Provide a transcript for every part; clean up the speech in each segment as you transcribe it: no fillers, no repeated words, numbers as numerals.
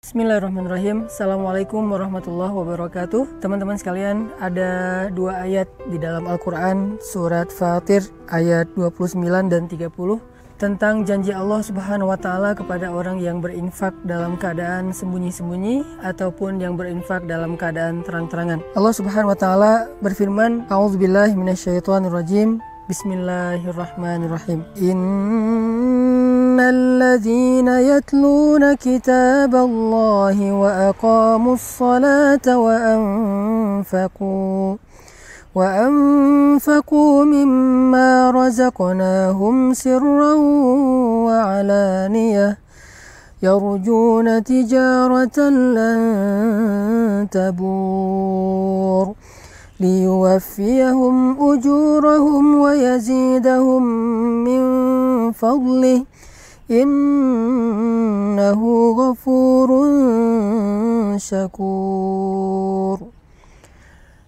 Bismillahirrahmanirrahim. Assalamualaikum warahmatullahi wabarakatuh. Teman-teman sekalian, ada dua ayat di dalam Al-Quran, surat Fatir ayat 29 dan 30 tentang janji Allah Subhanahu wa Ta'ala kepada orang yang berinfak dalam keadaan sembunyi-sembunyi ataupun yang berinfak dalam keadaan terang-terangan. Allah Subhanahu wa Ta'ala berfirman, A'udzubillahi minasyaitonirrajim. Bismillahirrahmanirrahim. Innalladzina yatluna kitaballahi wa aqamus salata wa anfaqu mimma razaqnahum sirran wa alaniyah yarjuna tijaratan lan tabur liyuwaffiyahum ujurahum wa yazidahum min fadlih innahu ghafurun syakur.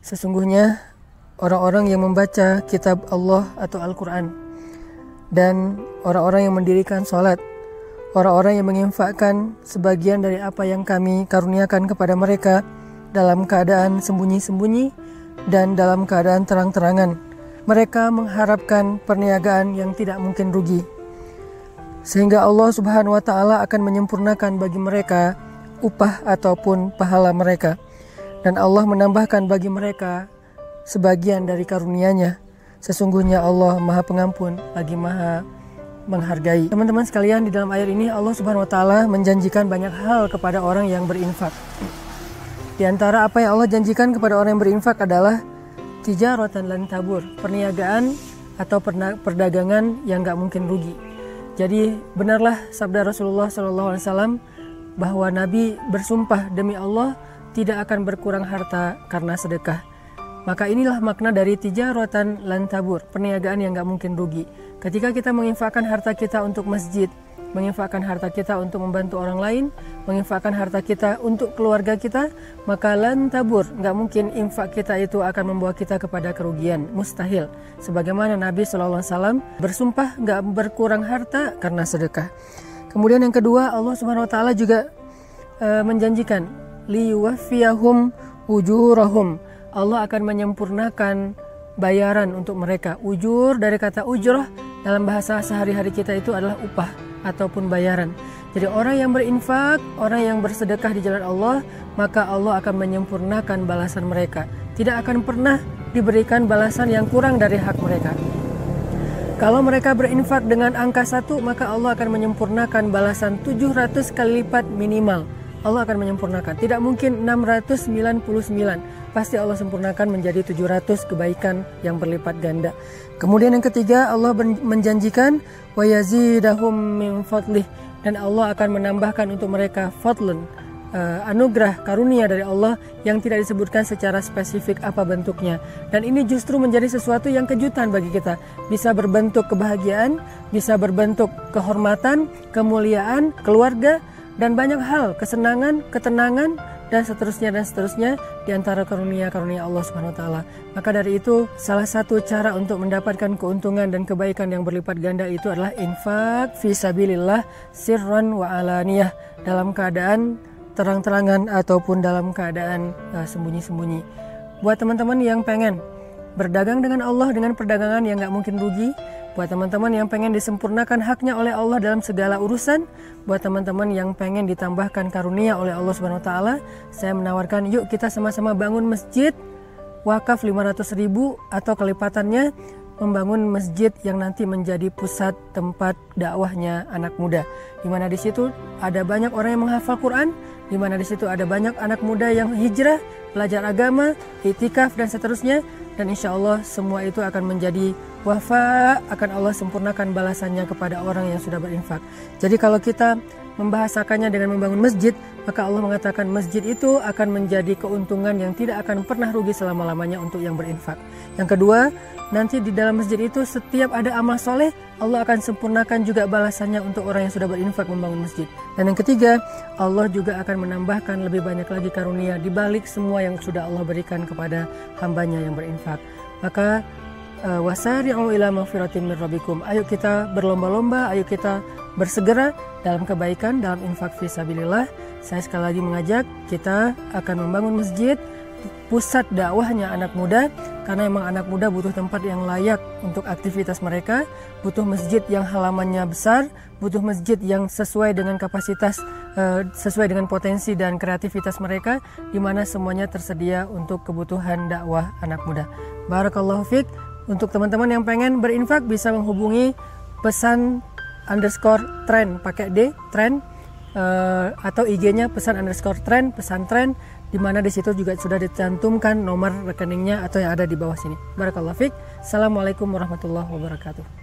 Sesungguhnya orang-orang yang membaca kitab Allah atau Al-Quran dan orang-orang yang mendirikan sholat, orang-orang yang menginfakkan sebagian dari apa yang kami karuniakan kepada mereka dalam keadaan sembunyi-sembunyi dan dalam keadaan terang-terangan, mereka mengharapkan perniagaan yang tidak mungkin rugi, sehingga Allah Subhanahu wa Ta'ala akan menyempurnakan bagi mereka upah ataupun pahala mereka, dan Allah menambahkan bagi mereka sebagian dari karunia-Nya. Sesungguhnya Allah Maha Pengampun lagi Maha menghargai. Teman-teman sekalian, di dalam ayat ini Allah Subhanahu wa Ta'ala menjanjikan banyak hal kepada orang yang berinfak. Di antara apa yang Allah janjikan kepada orang yang berinfak adalah tijaratan lan tabur, perniagaan atau perdagangan yang gak mungkin rugi. Jadi benarlah sabda Rasulullah SAW bahwa Nabi bersumpah demi Allah tidak akan berkurang harta karena sedekah. Maka inilah makna dari tijaratan lan tabur, perniagaan yang gak mungkin rugi. Ketika kita menginfakkan harta kita untuk masjid, menginfakkan harta kita untuk membantu orang lain, menginfakkan harta kita untuk keluarga kita, maka lan tabur, gak mungkin infak kita itu akan membawa kita kepada kerugian, mustahil. Sebagaimana Nabi SAW bersumpah gak berkurang harta karena sedekah. Kemudian yang kedua, Allah Subhanahu wa Ta'ala juga menjanjikan liyuwaffiyahum ujurahum, Allah akan menyempurnakan bayaran untuk mereka. Ujur dari kata ujrah dalam bahasa sehari-hari kita itu adalah upah ataupun bayaran. Jadi orang yang berinfak, orang yang bersedekah di jalan Allah, maka Allah akan menyempurnakan balasan mereka. Tidak akan pernah diberikan balasan yang kurang dari hak mereka. Kalau mereka berinfak dengan angka 1, maka Allah akan menyempurnakan balasan 700 kali lipat minimal. Allah akan menyempurnakan. Tidak mungkin 699. Pasti Allah sempurnakan menjadi 700 kebaikan yang berlipat ganda. Kemudian yang ketiga, Allah menjanjikan wa yazidahum min fadlih, dan Allah akan menambahkan untuk mereka fadlun, anugerah karunia dari Allah yang tidak disebutkan secara spesifik apa bentuknya. Dan ini justru menjadi sesuatu yang kejutan bagi kita. Bisa berbentuk kebahagiaan, bisa berbentuk kehormatan, kemuliaan, keluarga, dan banyak hal, kesenangan, ketenangan, dan seterusnya di antara karunia-karunia Allah Subhanahu wa Ta'ala. Maka dari itu, salah satu cara untuk mendapatkan keuntungan dan kebaikan yang berlipat ganda itu adalah infak fi sabilillah sirran wa alaniyah, dalam keadaan terang-terangan ataupun dalam keadaan sembunyi-sembunyi. Buat teman-teman yang pengen berdagang dengan Allah dengan perdagangan yang gak mungkin rugi, buat teman-teman yang pengen disempurnakan haknya oleh Allah dalam segala urusan, buat teman-teman yang pengen ditambahkan karunia oleh Allah Subhanahu wa Ta'ala, saya menawarkan yuk kita sama-sama bangun masjid wakaf 500.000 atau kelipatannya, membangun masjid yang nanti menjadi pusat tempat dakwahnya anak muda, di mana di situ ada banyak orang yang menghafal Quran, di mana di situ ada banyak anak muda yang hijrah, belajar agama, iktikaf dan seterusnya, dan insya Allah semua itu akan menjadi wafa, akan Allah sempurnakan balasannya kepada orang yang sudah berinfak. Jadi kalau kita membahasakannya dengan membangun masjid, maka Allah mengatakan masjid itu akan menjadi keuntungan yang tidak akan pernah rugi selama-lamanya untuk yang berinfak. Yang kedua, nanti di dalam masjid itu setiap ada amal soleh, Allah akan sempurnakan juga balasannya untuk orang yang sudah berinfak membangun masjid. Dan yang ketiga, Allah juga akan menambahkan lebih banyak lagi karunia di balik semua yang sudah Allah berikan kepada hambanya yang berinfak. Maka wasari'u ila maghfiratin min rabbikum. Ayo kita berlomba-lomba, ayo kita bersegera dalam kebaikan, dalam infak fisabilillah, Saya sekali lagi mengajak, kita akan membangun masjid, pusat dakwahnya anak muda, karena memang anak muda butuh tempat yang layak untuk aktivitas mereka, butuh masjid yang halamannya besar, butuh masjid yang sesuai dengan kapasitas, sesuai dengan potensi dan kreativitas mereka, di mana semuanya tersedia untuk kebutuhan dakwah anak muda. Barakallahu fiik. Untuk teman-teman yang pengen berinfak bisa menghubungi pesan_tren pakai D, tren, atau IG-nya pesan_tren, pesantren, di mana di situ juga sudah dicantumkan nomor rekeningnya atau yang ada di bawah sini. Barakallahu fiik. Assalamualaikum warahmatullahi wabarakatuh.